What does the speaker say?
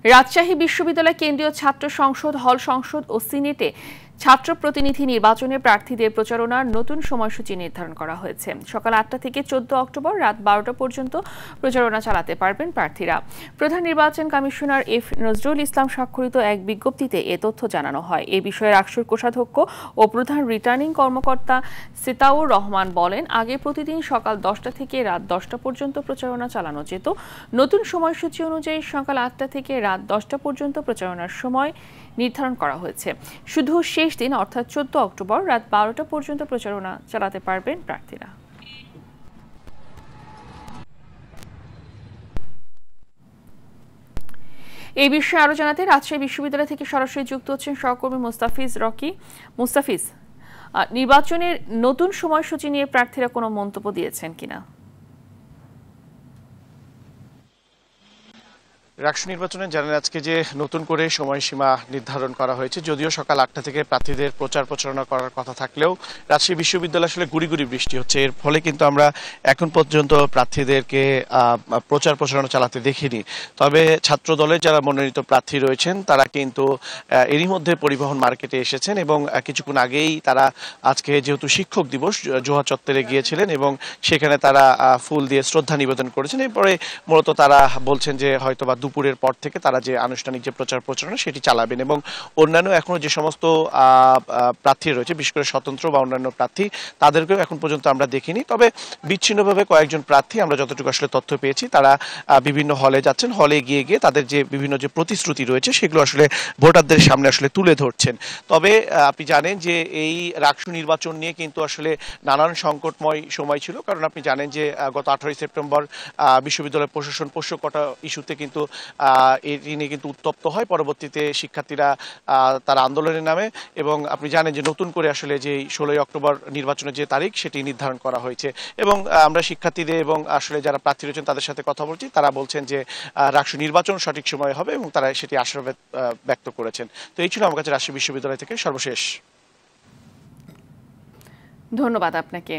রাজশাহী বিশ্ববিদ্যালয় কেন্দ্রীয় ছাত্র সংসদ, হল সংসদ ও সিনেটে ছাত্র প্রতিনিধি নির্বাচনে প্রার্থীদের প্রচারণার নতুন সময়সূচি নির্ধারণ করা হয়েছে। সকাল ৮টা থেকে ১৪ অক্টোবর রাত ১২টা পর্যন্ত প্রচারণা চালাতে পারবেন প্রার্থীরা। প্রধান নির্বাচন কমিশনার এফ নজরুল ইসলাম স্বাক্ষরিত এক বিজ্ঞপ্তিতে এ তথ্য জানানো হয়। এ বিষয়ে আকসুর কোষাধ্যক্ষ ও প্রধান রিটার্নিং কর্মকর্তা সিতাউর রহমান বলেন, আগে প্রতিদিন সকাল ১০টা থেকে রাত ১০টা পর্যন্ত প্রচারণা চালানো যেত। নতুন সময়সূচি অনুযায়ী সকাল ৮টা থেকে রাত ১০টা পর্যন্ত প্রচারণার সময় নির্ধারণ করা হয়েছে। শুধু শেষ দিন অর্থাৎ ১৪ অক্টোবর রাত ১২টা পর্যন্ত প্রচারণা চালাতে পারবেন প্রার্থীরা। এই বিষয়ে আরো জানাতে রাজশাহী বিশ্ববিদ্যালয় থেকে সরাসরি যুক্ত হচ্ছেন সহকর্মী মুস্তাফিজ। নির্বাচনের নতুন সময়সূচি নিয়ে প্রার্থীরা কোনো মন্তব্য দিয়েছেন কিনা? রাষ্ট্র নির্বাচনে জানেন আজকে যে নতুন করে সময়সীমা নির্ধারণ করা হয়েছে। যদিও সকাল ৮টা থেকে প্রার্থীদের প্রচার প্রচারণা করার কথা থাকলেও রাজশাহী বিশ্ববিদ্যালয় আসলে গুড়ি গুড়ি বৃষ্টি হচ্ছে। এর ফলে কিন্তু আমরা এখন পর্যন্ত প্রার্থীদেরকে প্রচার প্রচারণা চালাতে দেখিনি। তবে ছাত্র দলের যারা মনোনীত প্রার্থী রয়েছেন তারা কিন্তু এরই মধ্যে পরিবহন মার্কেটে এসেছেন এবং কিছুক্ষণ আগেই তারা আজকে যেহেতু শিক্ষক দিবস জোহা চত্বরে গিয়েছিলেন এবং সেখানে তারা ফুল দিয়ে শ্রদ্ধা নিবেদন করেছেন। এরপরে মূলত তারা বলছেন যে হয়তোবা দুপুরের পর থেকে তারা যে আনুষ্ঠানিক যে প্রচার প্রচারণা সেটি চালাবেন এবং অন্যান্য এখনো যে সমস্ত প্রার্থী রয়েছে, বিশেষ করে স্বতন্ত্র বা অন্যান্য প্রার্থী, তাদেরকেও এখন পর্যন্ত আমরা দেখিনি। তবে বিচ্ছিন্নভাবে কয়েকজন প্রার্থী আমরা যতটুকু আসলে তথ্য পেয়েছি তারা বিভিন্ন হলে যাচ্ছেন, হলে গিয়ে গিয়ে তাদের যে বিভিন্ন যে প্রতিশ্রুতি রয়েছে সেগুলো আসলে ভোটারদের সামনে আসলে তুলে ধরছেন। তবে আপনি জানেন যে এই রাষ্ট্র নির্বাচন নিয়ে কিন্তু আসলে নানান সংকটময় সময় ছিল, কারণ আপনি জানেন যে গত 18ই সেপ্টেম্বর বিশ্ববিদ্যালয় প্রশাসন পোষ্য কোটা ইস্যুতে কিন্তু এটি নিয়ে কিন্তু উত্তপ্ত হয়। পরবর্তীতে শিক্ষার্থীরা তারা আন্দোলনের নামে এবং আপনি জানেন যে নতুন করে আসলে যে 16ই অক্টোবর নির্বাচনের যে তারিখ সেটি নির্ধারণ করা হয়েছে এবং আমরা শিক্ষার্থীদের এবং আসলে যারা প্রার্থী রয়েছেন তাদের সাথে কথা বলছি, তারা বলছেন যে রাষ্ট্র নির্বাচন সঠিক সময় হবে এবং তারা সেটি আশাবাদ ব্যক্ত করেছেন। তো এই ছিল আমার কাছে রাজশাহী বিশ্ববিদ্যালয় থেকে সর্বশেষ। ধন্যবাদ আপনাকে।